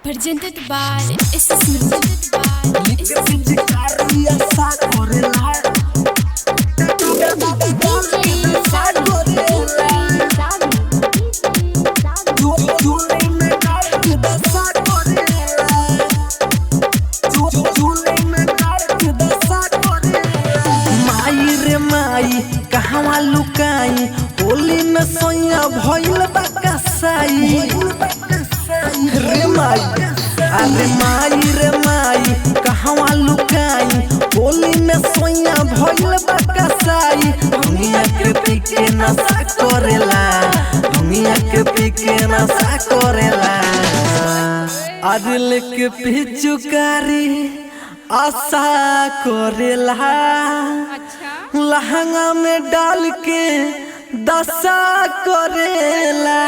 Presented by SS Music. कहवा लुकाई होली में सोया भइल बा कसाई रे माई अरे माई रे माई कहवा लुकाई होली में सोया भइल बा कसाई दुनिया के पीके नशा करेला दुनिया के पीके नशा करेला अदिल के पिचुकारी आशा करेला लहंगा में डाल के दशा करेला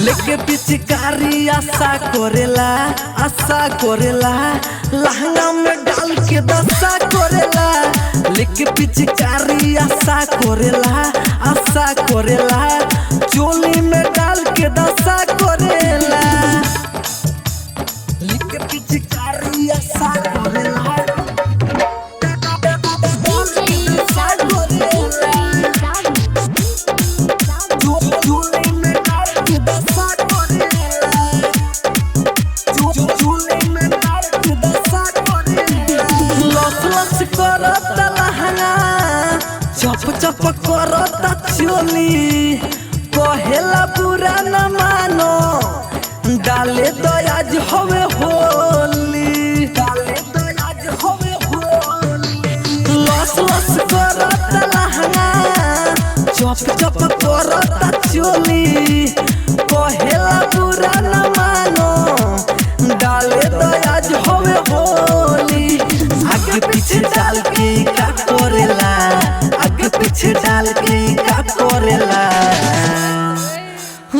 लेके पिचकारी आशा करेला लहंगा में डाल के दशा करेला लेके पिचकारी आशा करेला चोली में डाल के दशा करेला लेके पिचकारी आशा करेला चप करता चोली कहेला बुरा न मानो डाले तो आज होवे होली लस लस करता लहंगा चप करता चोली कहेला बुरा न मानो डाले तो आज होवे होली आगे पीछे डाल के का करेला पीछे डाल के का करेला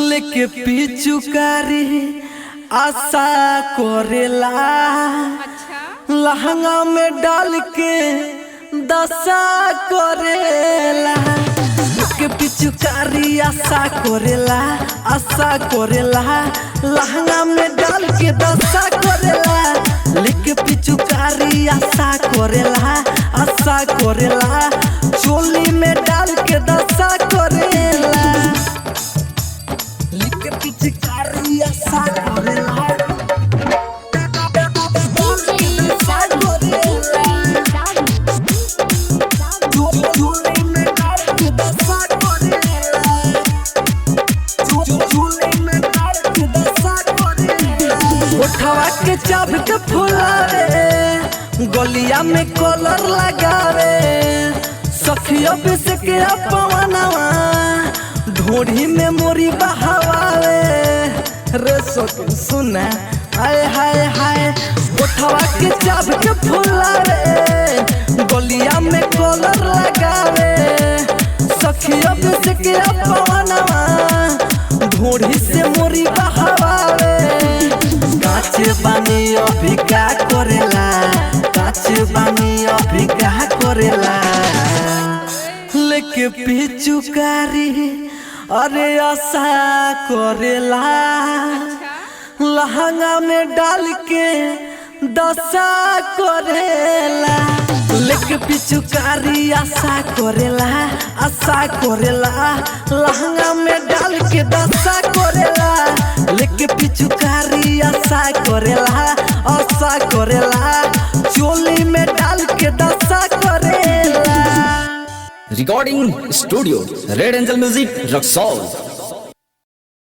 लेके पिचुकारी आशा करेला लहंगा में डाल के दशा करेला लेके पिचुकारी आशा करेला लहंगा में डाल के दशा करेला लेके पिचुकारी आशा करेला चोली में डाल के दशा करेला लेके पिचकारी आशा करेला चोली में डाल के दशा करेला उठवा के चाब के फुलावे गलिया में कलर लगावे सखिया बिस के पवनवा ढोढ़ी में मोरी बहावे रे सुना हाय हाय हाय उठवा के चाब के फुलावे गलिया में कलर लगावे सखिया बिस के पवनवा ढोढ़ी से मोरी बहावे काचे बानी अभी का करेला लेके पिचुकारी अरे आशा करेला लहंगा में डाल के दशा करेला लेके पिचुकारी आशा करेला लहंगा में डाल के दशा करेला लेके पिचुकारी आशा करेला चोली में डाल के दशा करेला recording studio red angel music Raxaul.